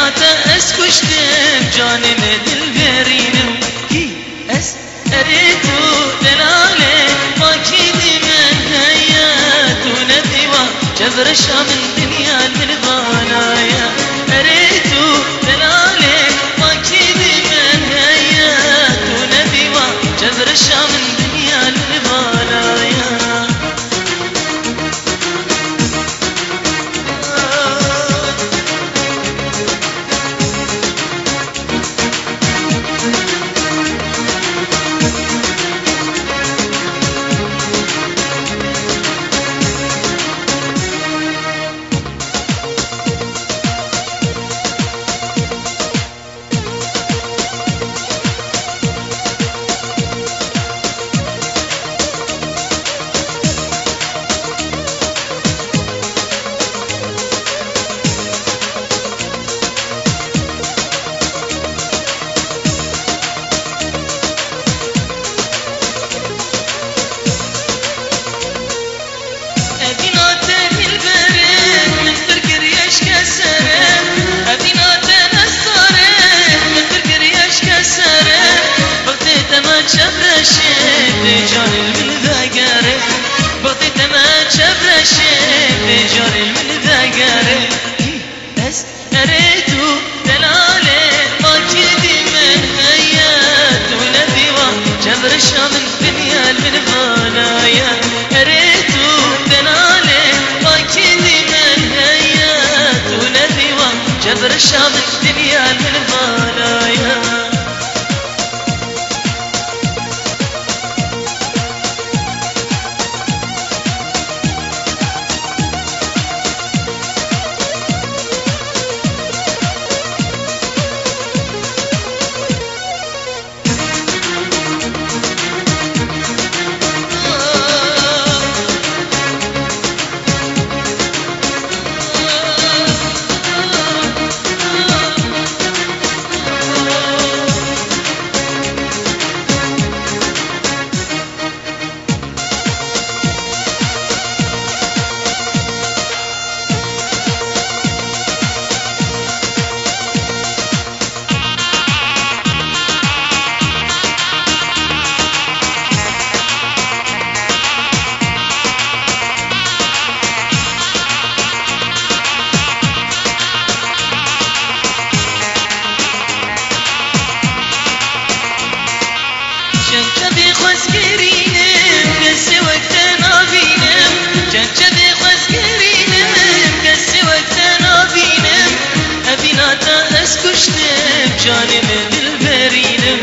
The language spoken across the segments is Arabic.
أبيناته أسكشتم جاني دل برينم كي أس أريتو دلالي ما كيدي من هيات ونبيوا جبر الشام الدنيا المنبانايا أريتو دلالي ما كيدي من هيات ونبيوا جبر الشام الدنيا المنبانايا بجار المنذاقري بطيت ما شبرشي بجار المنذاقري بس أريتو دلالي ما كيدي من هيات ونبيوا جبر الشام الدنيا المنبانايا أريتو دلالي ما كيدي من هيات ونبيوا جبر الشام الدنيا المنبانايا جانب دل برينم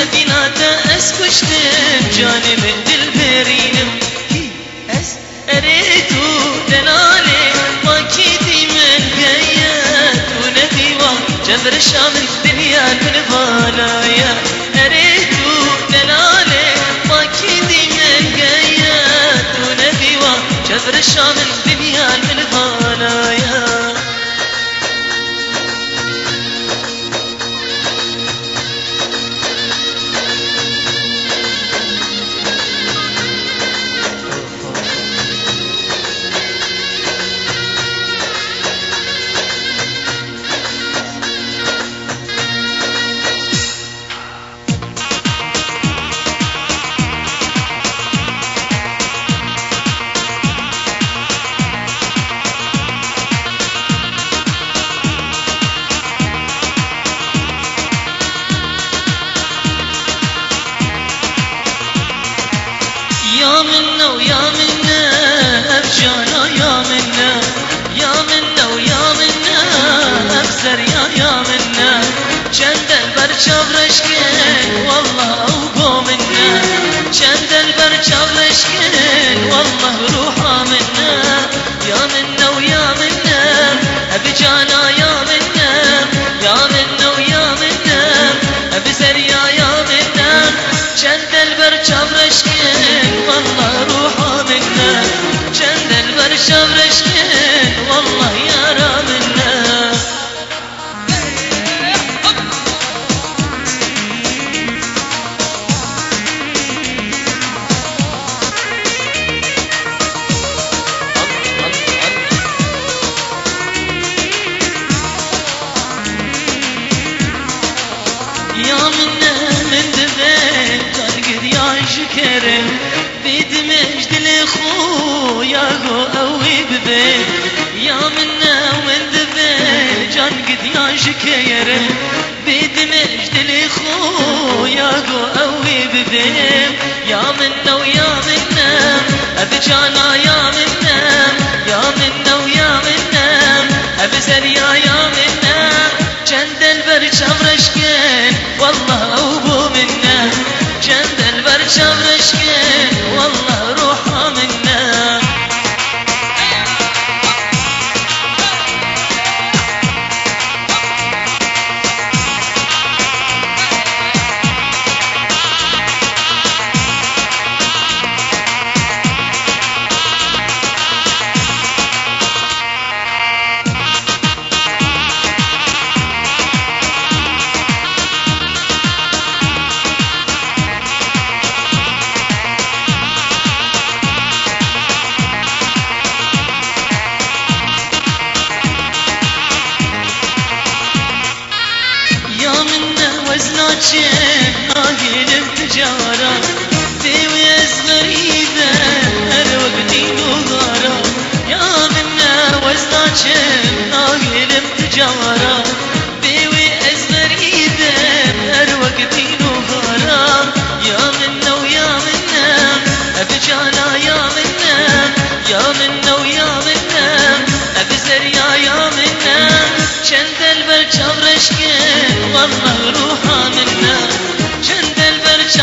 أبيناته أسكشتم جانب دل برينم أس أريتو دلالي ما كيدي من قيات ونبيوا جبر الشام الدنيا المنبانايا أريتو دلالي ما كيدي من قيات ونبيوا جبر الشام الدنيا المنبانايا يا منا ويا منا أبجانا يا منا يا منا ويا منا أبزر يا منا جند البرشاف رشكن والله أوقو منا جند البرشاف رشكن والله روحا منا يا منا ويا منا أبجانا يا منا يا منا ويا منا أبزر يا منا جند البرشاف رشكن والله روحا منا جند البرشاف رشكن والله يا منا شكرم بيد مجد لخويا قوي ببيت يا منا ومن ذبيت جان قد يا شكرم بيد مجد لخويا قوي ببيت يا منا ويا منا أبجانا يا منا يا منا ويا منا أبزريا يا منا جند البرج أمرشكين والله أوبو منا جند البرج أمرشكين والله روحا منا ناهي التجارة بويز غريبة أروقتي وغارة يا منا وزناتشم ناهي التجارة بويز غريبة أروقتي وغارة يا منا ويا منا أبجانا يا منا يا منا ويا منا أبزريا يا منا شند البرج أبرشكين والله روحا منا شند البرج